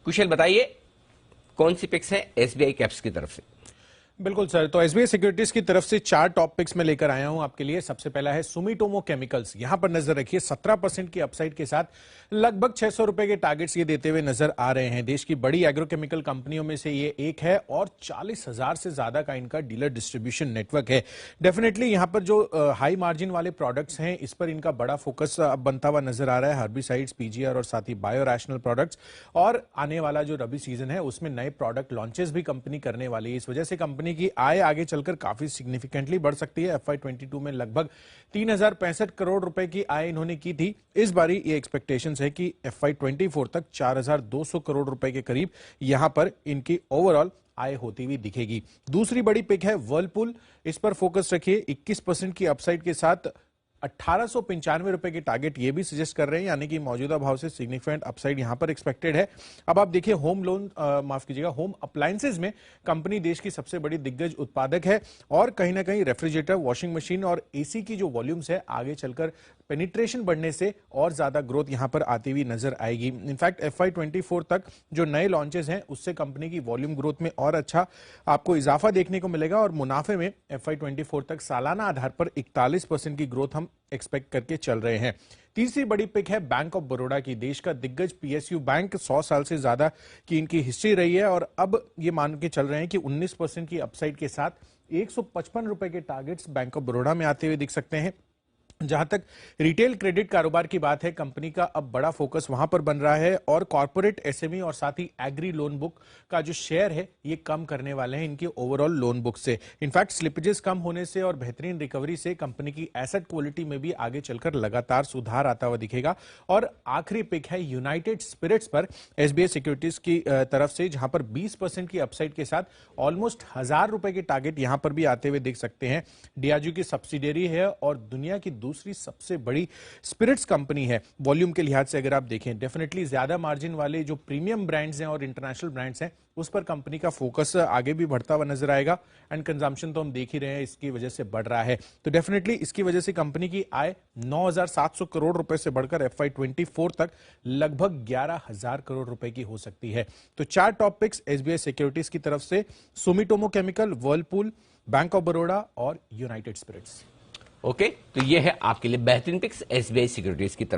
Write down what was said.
कुशल बताइए कौन सी पिक्स है एसबीआई कैप्स की तरफ से? बिल्कुल सर, तो एसबीआई सिक्योरिटीज की तरफ से 4 टॉप पिक्स में लेकर आया हूं आपके लिए। सबसे पहला है सुमिटोमो केमिकल्स। यहां पर नजर रखिए 17% की अपसाइड के साथ लगभग 600 रुपए के टारगेट्स ये देते हुए नजर आ रहे हैं। देश की बड़ी एग्रोकेमिकल कंपनियों में से ये एक है और 40,000 से ज्यादा का इनका डीलर डिस्ट्रीब्यूशन नेटवर्क है। डेफिनेटली यहां पर जो हाई मार्जिन वाले प्रोडक्ट्स हैं इस पर इनका बड़ा फोकस अब बनता हुआ नजर आ रहा है। हर्बिसाइड्स, पीजीआर और साथ ही बायो रैशनल प्रोडक्ट्स, और आने वाला जो रबी सीजन है उसमें नए प्रोडक्ट लॉन्चेस भी कंपनी करने वाली है। इस वजह से कंपनी की आय आगे चलकर काफी सिग्निफिकेंटली बढ़ सकती है। FY22 में लगभग 3065 करोड़ रुपए की आय इन्होंने की थी। इस बारी ये एक्सपेक्टेशंस है कि FY24 तक 4200 करोड़ रुपए के करीब यहां पर इनकी ओवरऑल आय होती हुई दिखेगी। दूसरी बड़ी पिक है वर्लपूल। इस पर फोकस रखिए। 21% की अपसाइड के साथ 1895 रुपए के टारगेट ये भी सजेस्ट कर रहे हैं, यानी कि मौजूदा भाव से सिग्निफिकेंट अपसाइड यहां पर एक्सपेक्टेड है। अब आप देखिए होम अप्लायंसेज में कंपनी देश की सबसे बड़ी दिग्गज उत्पादक है और कहीं ना कहीं रेफ्रिजरेटर, वॉशिंग मशीन और एसी की जो वॉल्यूम्स है आगे चलकर पेनिट्रेशन बढ़ने से और ज्यादा ग्रोथ यहां पर आती हुई नजर आएगी। इनफैक्ट FY24 तक जो नए लॉन्चेस हैं उससे कंपनी की वॉल्यूम ग्रोथ में और अच्छा आपको इजाफा देखने को मिलेगा और मुनाफे में FY24 तक सालाना आधार पर 41% की ग्रोथ हम एक्सपेक्ट करके चल रहे हैं। तीसरी बड़ी पिक है बैंक ऑफ बड़ौदा की। देश का दिग्गज PSU बैंक, 100 साल से ज्यादा की इनकी हिस्ट्री रही है और अब ये मान के चल रहे हैं कि 19% की अपसाइड के साथ 155 रुपए के टारगेट्स बैंक ऑफ बड़ौदा में आते हुए दिख सकते हैं। जहां तक रिटेल क्रेडिट कारोबार की बात है, कंपनी का अब बड़ा फोकस वहां पर बन रहा है और कॉर्पोरेट, SME और साथ ही एग्री लोन बुक का जो शेयर है ये कम करने वाले हैं इनके ओवरऑल लोन बुक से। इनफैक्ट स्लिपेजेस कम होने से और बेहतरीन रिकवरी से कंपनी की एसेट क्वालिटी में भी आगे चलकर लगातार सुधार आता हुआ दिखेगा। और आखिरी पिक है यूनाइटेड स्पिरिट्स पर एसबीआई सिक्योरिटीज की तरफ से, जहां पर 20% की अपसाइड के साथ ऑलमोस्ट 1000 रुपए के टारगेट यहां पर भी आते हुए देख सकते हैं। डियाजू की सब्सिडियरी है और दुनिया की दूसरी सबसे बड़ी स्पिरिट्स कंपनी है। वॉल्यूम के लिहाज से अगर आप देखें, डेफिनेटली ज्यादा मार्जिन वाले जो प्रीमियम ब्रांड्स हैं और इंटरनेशनल ब्रांड्स हैं उस पर कंपनी का फोकस आगे भी बढ़ता हुआ नजर आएगा। एंड कंजम्पशन तो हम देख ही रहे हैं इसकी वजह से बढ़ रहा है। तो डेफिनेटली इसकी वजह से कंपनी की आय 9700 करोड़ रुपए से बढ़कर FY24 तक लगभग 11000 करोड़ रुपए की हो सकती है। तो 4 टॉप पिक्स एसबीआई सिक्योरिटीज की तरफ से: Sumitomo chemical, Whirlpool, bank of Baroda और यूनाइटेड स्पिरिट्स। ओके, तो ये है आपके लिए बेहतरीन पिक्स एसबीआई सिक्योरिटीज की तरफ।